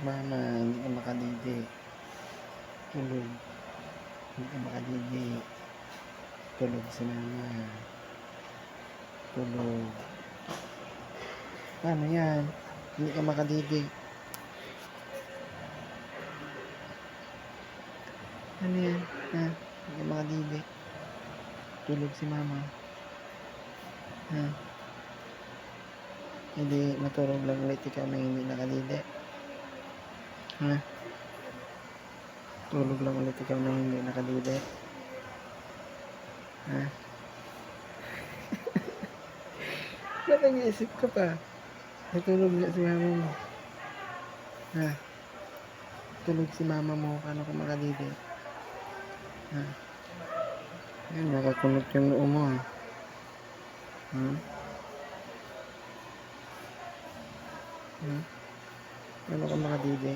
Mama, hindi ka makadidi. Tulog. Hindi ka makadidi. Tulog si mama. Tulog. Paano yan? Hindi ka makadidi. Ano yan? Ha? Hindi ka makadidi. Tulog si mama. Ha? Hindi matulog lang ulit ikaw na hindi nakadidi. Ha? Tulog lang ulit ikaw na hindi nakadidi. Ha? Ba't nag-iisip ka pa? Natulog na si mama mo. Ha? Tulog si mama mo. Paano ka makadidi? Ha? Ayun, nakakunot yung noo mo. Ha? Hmm? Hmm? Paano ka makadidi?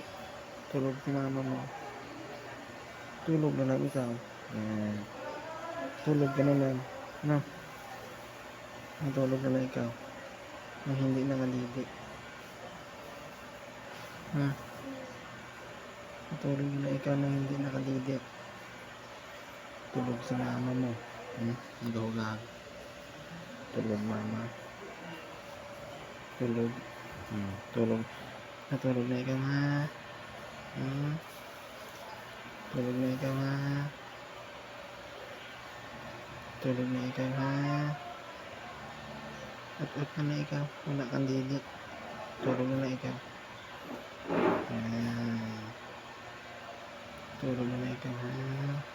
Tulog si mama mo. Tulog na lang ikaw. Yan. Tulog ka na lang. No? Matulog na lang ikaw. Na hindi nakadidi. Ha? Matulog na ikaw na hindi nakadidi. Tulog si mama mo. Hugag. Tulog mama. Tulog. Tulog. Natulog na ikaw ha. Tulog na ikaw ha. Tulog na ikaw ha. At na ikaw. Wala kang didi. Tulog na ikaw. Tulog na ikaw ha.